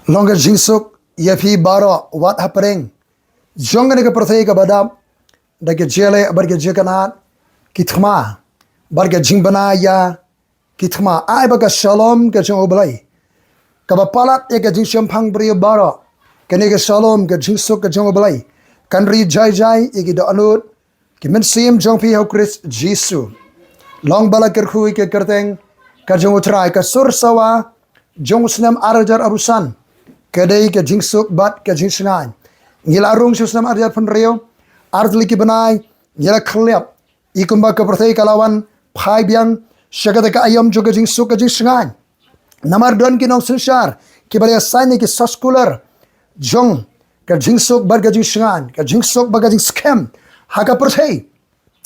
longer jingsuk yafi baro what happening jonga ne prathai ka badam da ke jele bar ke jekanat kitma bar ke jingbna ya kitma ai ba ka shalom ke jong oblai ka ba palat e ke jingsham phang bri baro ke ne ke shalom ke jingsuk ke jong oblai kan ri jai jai e ke da anut ki men sim jong pi ho Chris Jesu long bala ker khui ke kerteng ka jong utrai ka sur sawa jong snam arajar arusan kedai ke jingsuk bat ke jingsingan ngila rung susnam arajar penrio ardli ki banai ngila khliap ikumba ka prathai kalawan phai biang shagada ka ayam jo ke jingsuk ke jingsingan namar don ki nong sunshar ki bale saini ki saskular jong ka jingsuk bar ke jingsingan ka jingsuk ba ka jingskem haka prathai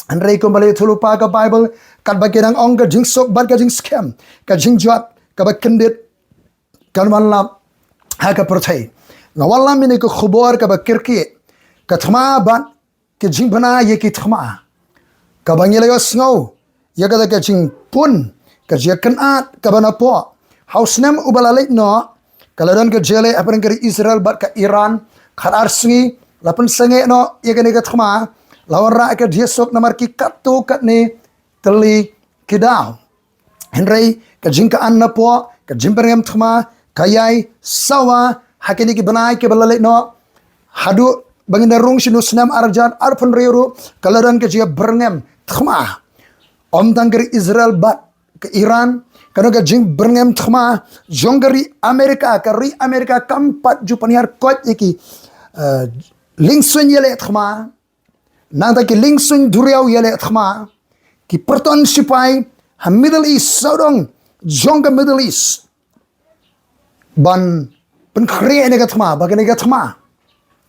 Andrei kumbali thulupa ka Bible kat bakirang ong ka jingsuk bar ka jingskem ka jingjat ka bakendit kan wallam haka prathai ngawallam ini ko khubor ka bakirki ka thma ban ke jingbna ye ki thma ka bangilayo snow ya ka jing pun ka jekanat ka banapo hausnem ubalalik no kaladan ke jele apeng ke Israel bat ka Iran kharar singi lapan senge no ye ka thma lawan ra ke diesok namar ki katu kat ni teli kidau henry ka jingka anna po ka jimperem thma kayai sawa hakini ki banai ke balale no hadu bangina rung sinu snam arjan arpun riuru kalaran ke jia berngem thma om tangri Israel bat ke Iran kano ke jing berngem thma jongari Amerika kari Amerika kampat ju paniar kot iki lingsun yele thma nang ki lingsun duriau yele thma ki perton sipai ha Middle East sodong jonga Middle East ban penkri ini thma bagani thma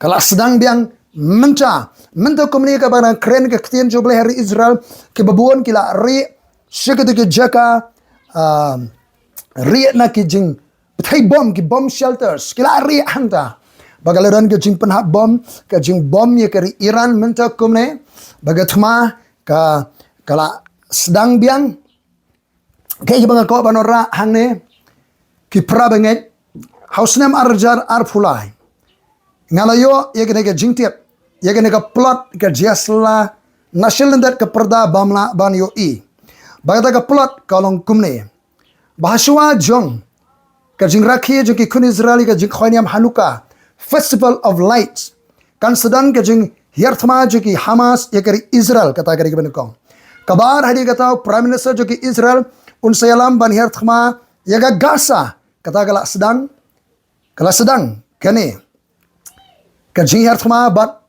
kala sedang biang menta komuni ka bana kren ke ktien joble hari Israel ke babuan kila ri shikatu ke jaka ri na ki jing thai bom ki bomb shelters kila ri hanta bagalaran ke jing penha bom ke jing bom ye kari Iran menta komne bagathma ka kala sedang biang ke banga ko banora hangne ki prabenget hausnem arjar arfulai ngalayo yegene ke jingtiap yegene ke plot ke jiasla nasional ke perda bamla ban yo i bagata ke plot kalong kumne bahaswa jong ke jingrakhi jo ki kun Israeli ke jingkhoniam Hanukkah Festival of Lights kan sedan ke jing hierthma jo ki Hamas yekari Israel kata kari ke benukong kabar hadi kata Prime Minister jo ki Israel unsayalam ban hierthma yaga Gaza kata kala sedang kene ka jihar thma bat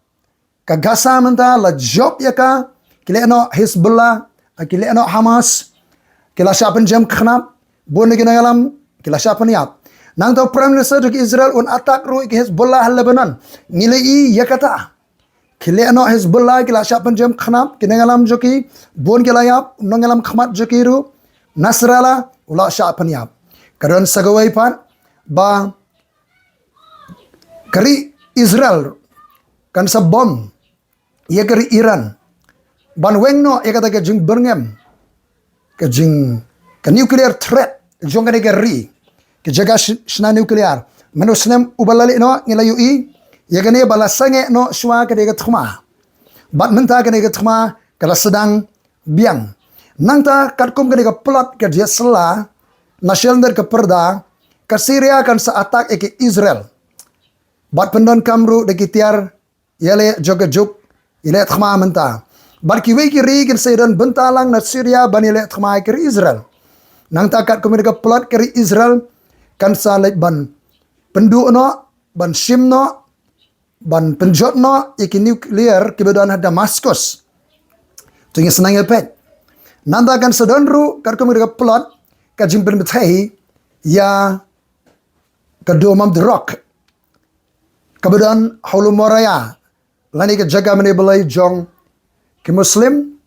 ka Gaza menta la job yaka kileno Hezbollah kileno Hamas kila siapan jam khnap bon gi ngalam kila siapan yap nang to Prime Minister ki Israel un attack ru ki Hezbollah Lebanon ngilei yakata kileno Hezbollah kila siapan jam khnap kinangalam joki bon kila yap nangalam khmat joki ru Nasrallah ula siapan yap karon sagawai pan ba kari Israel kan sa bom ye kari Iran ban wengno ye kata ke jing berngem ke jing ke nuclear threat jong ke ri ke jaga shna nuclear manu snem ubalali no ngilayu i ye gane bala sange no shwa ke de thma bat menta ke de thma kala sedang biang nangta katkum ke plot ke dia sela nasional ke perda ke Syria kan sa attack ke Israel bat pendon kamru de kitiar yele jogajuk ile thma menta bar ki we ki ri kin sedan bentalang na Syria ban ile thma ke Israel nang takat komunika plot ke Israel kan sa le ban pendu no ban shim no ban penjot no iki nuclear ki bedan Damascus tu ngi senang pet nanda kan sedan ru kan komunika plot ka jimpen bethai ya kedua mam the rock kemudian haulu moraya lani ke jaga mene belai jong ke muslim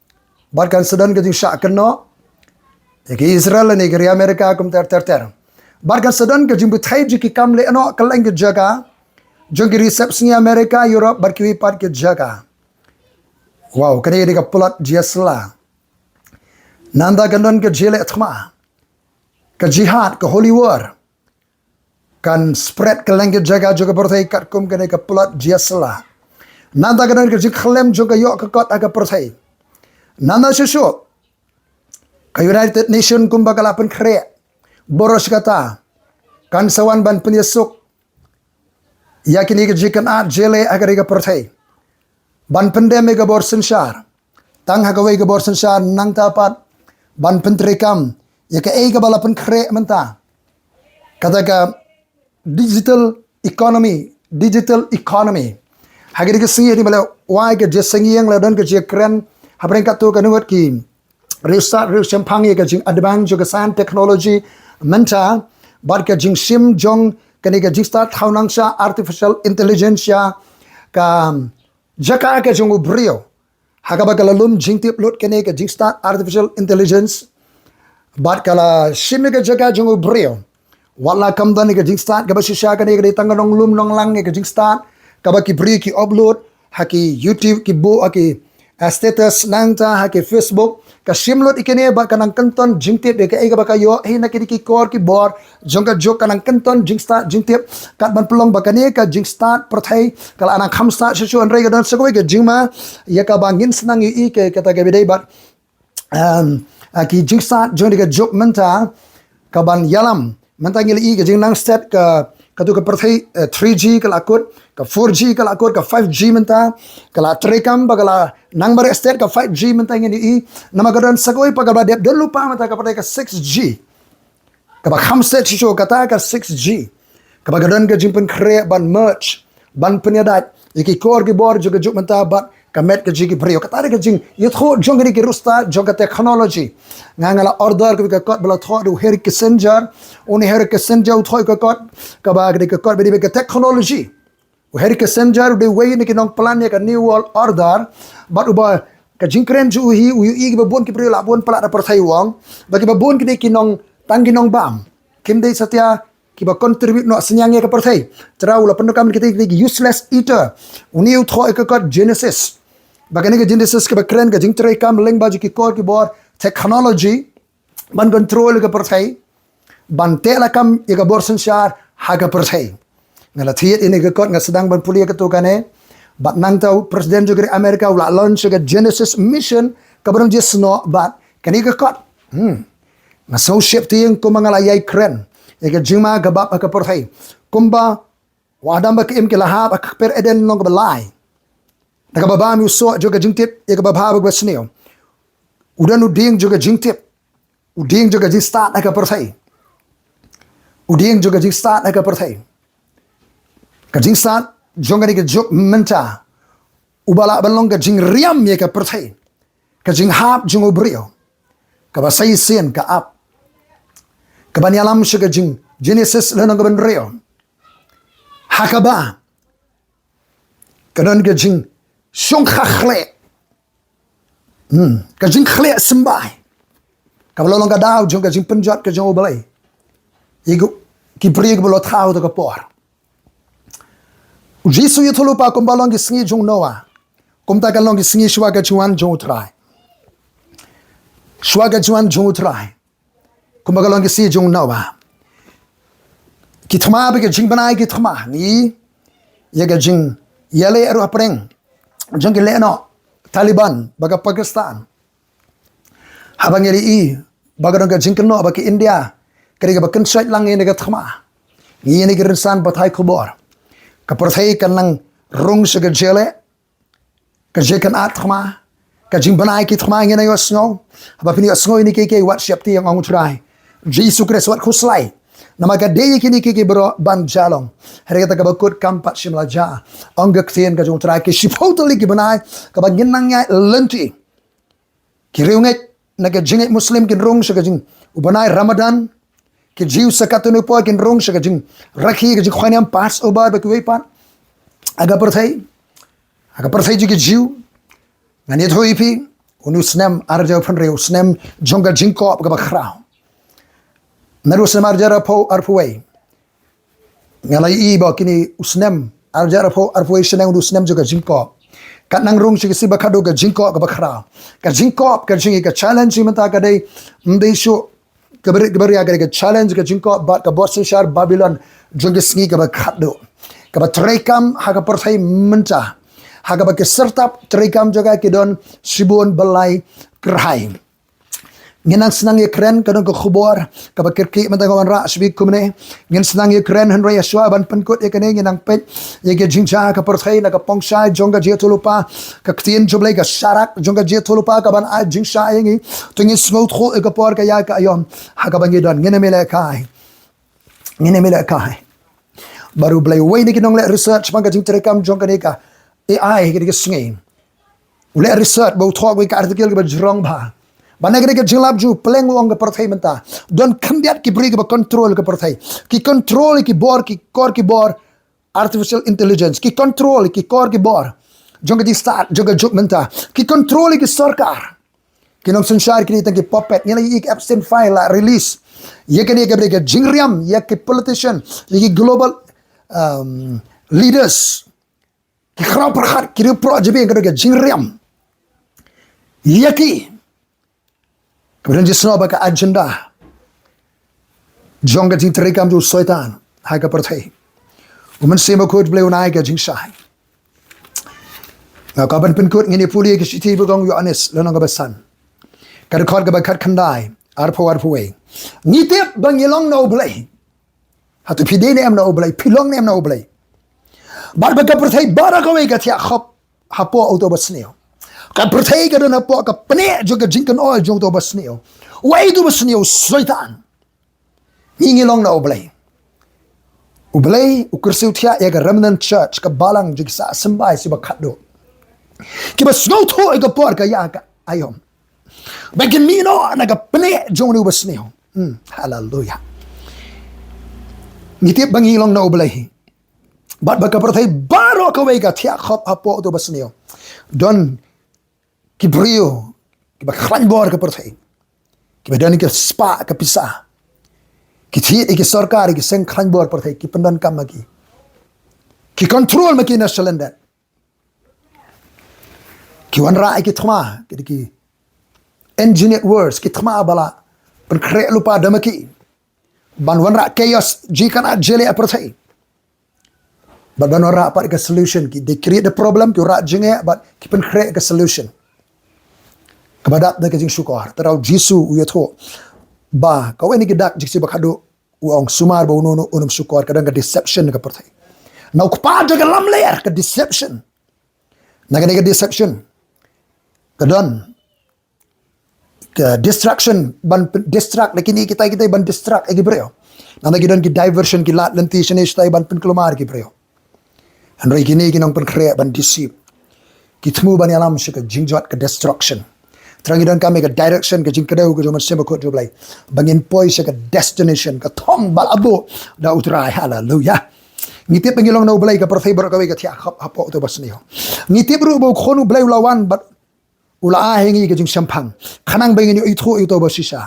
bahkan sedan ke syak keno ke Israel ni ke Amerika kum ter bahkan sedan ke jimbu thai ji ki kam le no kaleng ke jaga jong ke resepsi Amerika Europe bar ki pat ke jaga wow kene ke pulat jiasla nanda kandon ke jele thma ke jihad ke holy war kan spread ke langit jaga juga perthai kat kum kene ke plot jiasla nanda kanan ke jikhlem juga yok ke kot aga perthai nanda susu ke United Nation kum bakal apen kre boros kata kan sawan ban penyesuk yakini ke jikan at jele agar ke perthai ban pendem ke bor sensar tang hagawai ke bor sensar nang tapat ban pentrikam ya ke ke balapen kre menta kata ke digital economy hagir ke singi ni bala wai ke je singi yang la dan ke je kren habreng kat tu kan wat ki restart champang ke jing advance jo ke san technology menta bar ke jing sim jong kani ke jing start thaunang sha artificial intelligence ya ka jaka ke jong brio hagaba kala lum jing tip lot kani ke jing start artificial intelligence bar kala sim ke jaka jong brio wala kam dan ke jing start ka basisha ka ni ke tanganong lum nong lang ke jing start ka ba ki bri ki upload haki YouTube ki bo aki status nang ta haki Facebook ka simlot ikene ba kanang kanton jing tip de ka e ba kayo he na ki kor ki bor jong ka jok kanang kanton jing start jing tip kat ban pelong ba kane ka jing start perthai kala anang kham start su an re ga dan sagoi ke jing ma ya ka bangin senang i ke kata ke bidai ba aki jing start jong de ka jok menta ka ban yalam mentang ili ke jing nang step ka tu ka perthai 3G ka lakut ka 4G ka lakut ka 5G menta kala trekam bagala nang bare step ka 5G mentang ili nama gadan sagoi pagala dia don lupa menta ka perthai ka 6G ka ba kham set show kata ka 6G ka bagadan ka jing pen kre ban merge ban penyadat iki kor ki bor juga juk menta bat kamet ke jigi brio kata ke jing yetho jongri ki rusta joga technology ngangala order ke kot bela tho du her Kissinger uni her Kissinger thoi ke kot ka ba ke kot be ke technology her Kissinger de way ni ki nong plan ya ka new world order bat uba ka jing kren ju hi u i ke bon ki brio la bon pala da perthai wang ba ki ba bon ki nong tang ki nong bam kim dei satya ki ba contribute no senyang ke perthai trau la pendukam kita ki useless eater uni u thoi ke kot Genesis bagane ke Genesis ke bakren ke jing trai kam leng baji ki kor ki bor technology ban control ke perthai ban tela kam ye ke bor sensar ha ke perthai ngala thiet ini ke kot nga sedang ban pulia ke tu kane bat nang tau presiden juga Amerika ula launch ke Genesis mission ke barang je sno bat kani ke kot na so ship tieng ko mangala yai kren ye ke jima ke bab ke perthai kumba wadam ba ke im ke lahab ak per eden nong ke balai daga baba mi so juga jingtip ya baba ba sneo udan uding juga jingtip uding juga jing start aka perthai uding juga jing start aka perthai ka jing start jonga ni ke jok menta ubala balong ka jing riam ya ka perthai ka jing hap jing ubrio ka ba sai sen ka ap ka ban yalam shiga jing Genesis lanang ka ban rio hakaba kanon ka jing Song khle ka jing khle sembai ka balong ka daw jong ka jing penjat ka jong balai igu ki bri ka bolo thau to ka por jisu yithulupa kum balong ki singi jong noa kum ta ka long ki singi shwa ka chuan jong trai shwa ka chuan jong trai kum ba long ki si jong noa ki thma ba ka jing banai ki thma ni ye ka jing yale ru apreng jong le no Taliban baga Pakistan habang i baga dong ka jingkno ba ki India kari ga bakan sait lang ni ga thma ni ni ga san bathai khubor ka perthai kan lang rung se ga jele ka je kan at thma ka jing banai ki thma ngi na yo snow ba pini snow ni ke WhatsApp ti ang trai Jesus Christ wat khuslai nama ka de kini ki bro ban jalong hari kata ka bakut kampat shimla ja angak thien ka jong trai ki shipotali ki banai ka ba ginang ya lenti ki reunget na ka jingai muslim kin rong sa ka jing ubanai Ramadan ki jiu sakatunu po kin rong sa ka jing rakhi ka jing khwaniam pas obar ba ki wepan aga perthai ji ki jiu ngani thoi pi unu snem arja phan reu snem jonga jingko ka ba khrao naru semar jara po arpuai ngalai i ba kini usnem arjara po arpuai senang usnem juga jingko kat nang rung si bakado ga jingko ga bakra ka jingko ka jingi ka challenge menta ka dei ndei shu ka beri ga challenge ga jingko ba ka boss shar Babylon jong sngi ka ba khado ka ba trekam ha ka perthai menca ha ka ba ke sertap trekam jaga ke don sibun balai kerhai ngenang senang ye keren kadang ke khubor ka ba kirki mata kawan ra sbi kumne ngen senang ye keren han raya shwa ban penkut ye kene ngenang pet ye ke jingcha ka perthai na ka pongsha jonga jingïathuhlypa ka ktien joblai ka sharak jonga jingïathuhlypa ka ban a jingsha yengi tungi smot kho ka por ka ya ka ayom ha ka bangi don ngene mele kai baru belai way ni kinong le research manga jing terekam jong ka AI ke sngi ule research bau thok we ka article ke jrong ba banagre ke jilab ju peleng wong ke perthai menta don khambiat ki bri ke control ke perthai ki control ki bor ki kor ki bor artificial intelligence ki control ki kor ki bor jong di start jong juk menta ki control ki sarkar kinong sanshar ki tang ki puppet ngela ik absent file la release ye ke jingriam ye ke politician ye global leaders ki khrau perhat ki pro jebe ke jingriam ye ki kemudian jisno ba ka agenda jonga jing terekam ju soitan ha ka perthai uman sema khoj ble unai ka jing shai na ka ban pin kut ngini puli ki siti bu gong yu honest lo nang ba san ka khot ka ba khat khandai arpho we ngite bang yelong no ble hatu pide ne am no ble pilong ne am no ble bar ba ka perthai bara ka we ka thia khop hapo auto basneo ka perthai ka na po ka pane jo ka jingkan oil jo to basneo wai do basneo soitan ngilong na oblay ukursiu thia ya ka remnant church ka balang jo sa sambai si ba khado ki ba snow tho ka por ka ya ka ayom bagin mino na ka pane jo ni basneo hallelujah ngiti bangilong na oblay bat ba ka perthai baro ka we ka thia khop apo to basneo don ki brio ki ba khlan bor ka perthai ki ba dan ki spa ka pisah ki thi ki sarkar ki seng khlan bor perthai ki pandan kam ki control maki na cylinder ki wan ra ki thma ki engineered words ki thma bala pen kre lupa damaki ban wan ra chaos jikan ajele perthai but ban wan ra pa ka solution ki they create the problem ki ra jinge but ki pen kre ka solution kabadap na kajing syukar tarau jisu uyatho ba kau ini gedak jiksi bakado uang sumar ba uno unum syukar kadang ka deception ka perthai nau kpa jaga lam layer ka deception naga deception kadon ka distraction ban distract lakini kita ban distract agi breo nana gidon ki diversion ki lat lenti shene stai ban pen kelumar ki breo andrai kini kinong pen kre ban deceive kitmu ban alam shika jingjot ka destruction Trangidan kami ke direction ke jingkadau ke zaman sema kot joblai bangin poi se ke destination ke thong bal abo da utrai hallelujah ngitip pengilong no blai ke perthai ber ka we ke thia khap hapo to basnio ngitip ru bo khonu blai lawan bat ula a hengi ke jing sampang khanang bangin oi tho ito basisa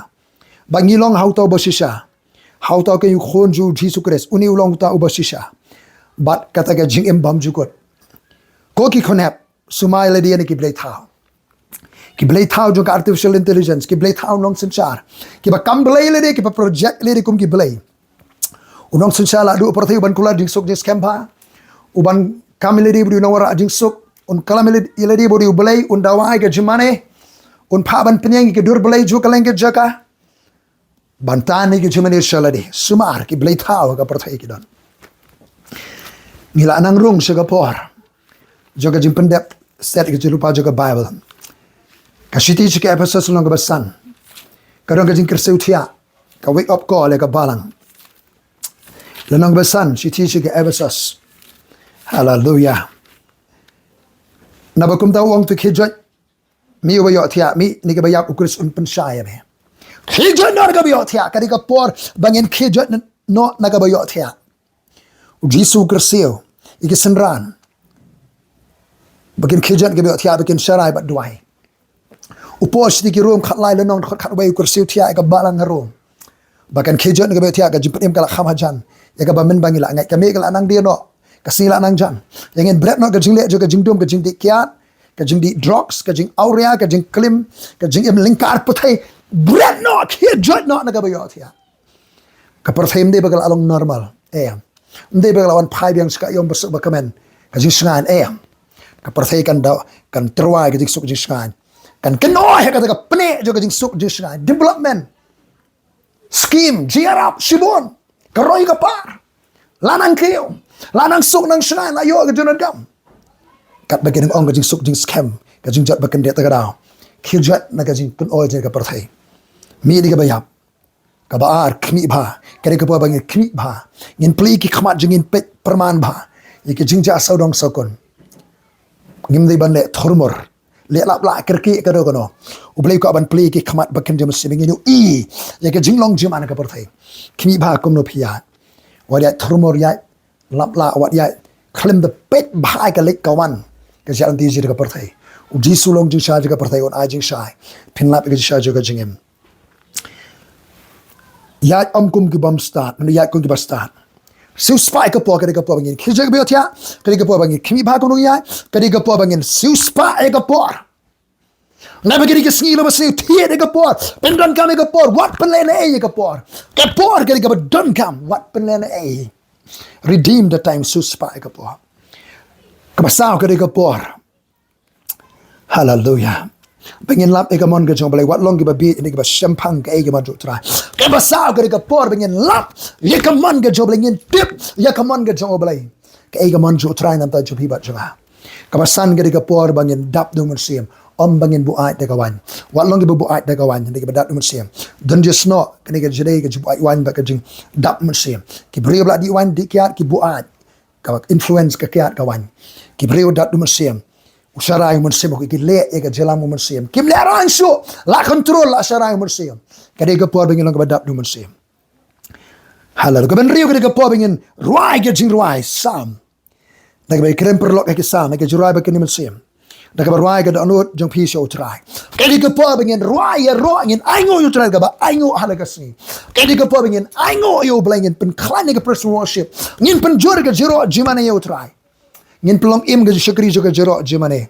bangilong hau to basisa hau to ke khon ju Jesus Christ uni ulong ta ubasisa bat kata ke jing embam jukot ko ki khonap sumai le dia ni ki blai thao ki blai thao jo ka artificial intelligence ki blai thao nong sanchar ki ba kam blai le de ki ba project le de kum ki blai unong sanchar la du perthai ban kula ding sok dis kempa uban kamile de bu nawara ding sok un kalamile ile de bu blai un dawai ke jimane un pha ban penyang ki dur blai jo kaleng ke jaka bantani ki jimane shalade sumar ki blai thao ka perthai ki don ngila nang rung Singapore jo ka jimpendep set ki lupa jo ka Bible Kasiti chike Ephesus long basan. Kadang kajing kerseu thia. Ka wake up call le ka balang. Lanong basan siti chike Ephesus. Hallelujah. Nabakum ta wong tu khijat. Mi wa yo thia mi ni ka bayak ukris un pensyaya be. Khijat no ka bayo thia ka ka por bangin khijat no na ka bayo thia. Jisu kerseu iki senran. Bakin khijat ka bayo thia bakin sharai bat duai. Upos di kirum khat lai lenong khat wei kursiu thia ka balang harum bakan khejot ka be thia ka jimpem ka kham hajan ya ka bamen bangila ngai ka me ka nang dia no ka sila nang jan yang bread no ka jingle jo ka jingdom ka jingdi kiat ka jingdi drugs ka jing aurea ka jing klim ka jing em lingkar puthai bread no khejot no na ka be yo thia ka perthaim de bagal along normal Ndai lawan pai biang ska yom besuk bakamen ka jing sngan ka perthai kan da kan terwai ka jing suk jing sngan kan kenoi ka ka pne jo ka jing suk jing sngan development scheme jiarap sibon ka roi ka par lanang keo lanang suk nang sngan ayo ka junan gam kat bagian ong ka jing suk jing scam ka jing jat bakan de ta daw khiljat na ka jing kun oi je ka perthai mi di ka bayap ka baar kni bha kare ka pa bang kni bha ngin pli ki khmat jingin pet perman bha yike jingja saudong sokon ngim dei ban le thormor le lap la kerki ka do kono ublei ko ban pli ki khmat bakan jam sibing inu I yike jinglong jim an ka perthai kni bha kom no phia wa ya thormor ya lap la wa ya klim the pet bha ka lek kawan ka jan ti ji ka perthai u ji sulong jing sha ka perthai on a jing sha phin lap ka sha ka jingem ya kum ki bam start no ya kum ki ba start siu spy ka po bangin khijak be thia ka po bangin khimi bha ko no ya ka po bangin siu spy ka po na be ki sngi ba siu thie ka po pendon kam ka po what plan a ka po ka ba don kam what plan a redeem the time siu spy ka po ka ba sao ka po hallelujah bengin lap egamon ga jong balai wat long ga bi ni ga champagne ga ga maju tra ka basau ga por bengin lap ye kamon ga jong bengin tip ye kamon ga jong balai ka ga mon ju tra nam ta ju bi ba jwa ka basan ga por bengin dap du mun sim om bengin bu ai da ga wan wat long ga bu ai da ga wan ni ga dap du mun sim don just no ka ni ga jere ga ju ai wan ba ga jing dap mun sim ki brio bla di wan di kiat ki bu ai ka influence ka kiat ga wan ki brio dap du mun sim usharai munsim ko ikile ega jelam munsim kim le ran shu la control la sharai munsim kade ga por bengin long badap du munsim halal ko ben rio kade ga por bengin ruai ga jing ruai sam daga be krem per lok ke sam ga jurai ba ken munsim daga ruai ga anut jong pi show try kade ga por bengin ruai ya ro ngin aingo yu try ga ba aingo halaga si kade ga por bengin aingo yu blengin pen klan ga personal worship ngin pen jor ga jiro jimane yu try ngin pelong im ga shukri jo ga jero jimane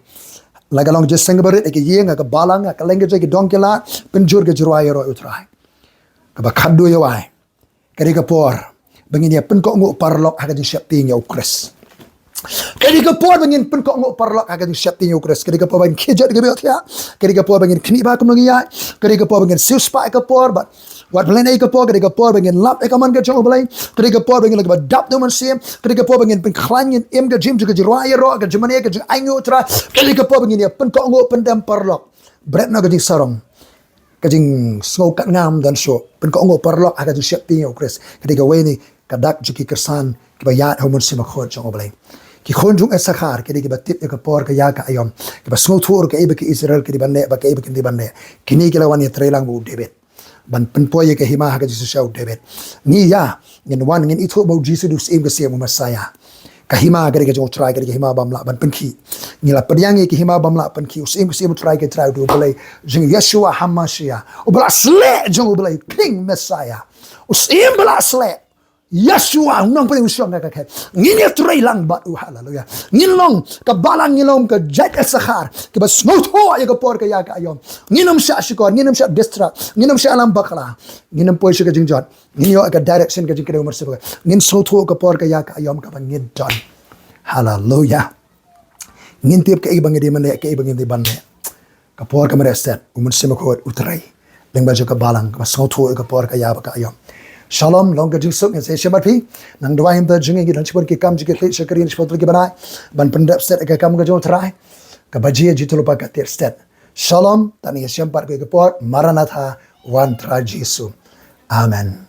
laga long je sang barit ke yenga ka balang ka lenga je ki donkela penjur ga jero ayro utrai ka ba khaddu yo ai kari ka por bangin ya pen ko ngo parlok aga di shapti nya ukres kari ka por bangin pen ko ngo parlok aga di shapti nya ukres kari ka por bangin khijat ga beotia kari ka por bangin khni ba kum ngi ya kari ka por bangin suspa ka por but wat plan ai ka por kari ka por bangin lap e ka man ga jong blai kari ka por bangin ga dap do man sim kari ka por bangin pen khlangin em ga jim ga jirwa ro ga jimane ga aingo tra kari ka por bangin ya pen ko ngo pen dam parlok bret na ga di sarong ka jing snow kat ngam dan so pen ko ngo parlok aga di shapti nya ukres kari ka we ni ka dak juki kersan ki ba ya ho man sim khot jong blai ki khonjung esakhar ke ki batip ka por ka ya ka ayom ki ba snow thur ka ibe ki Israel ki banne ba ka ibe ki banne kini ki lawan ya trailang bu debet ban penpoye ke hima ha ka jisu shau debet ni ya ngin wan ngin itho bau jisu dus im ka siam masaya ka hima ga ga jong try ga hima bamla ban penki ni la pedyang ki hima bamla penki us im ka siam try ka try do boleh jing Yeshua Hamashiach ubla sle jong boleh king messiah us im bla sle Yeshua nong pun usong ka ka ngin ya try lang ba hallelujah ngin long ka balang ngilom ka jet sakhar ke bas smooth ho ya ka por ka ya ka ayom nginam sha shikor nginam sha distract nginam sha alam bakla nginam poy ka jingjot ngin yo ka direction ka jikre umar se ngin smooth ho ka por ka ya ka ayom ka ngin don hallelujah ngin tiap ka ibang di mane ka ibang di bande ka por ka mereset umar se ko utrai leng ba ka balang ka smooth ho ka por ka ya ka ayom Shalom, long ka jing suk se shabat pi nang dwa him da jing gi dan chipor ki kam jige tle shakari ni shpotol ki banai ban pendap set ka kam ga jo trai ka baji jitulo pa ka ter set Shalom tani sham par ko ke por maranatha wan tra Jesu amen.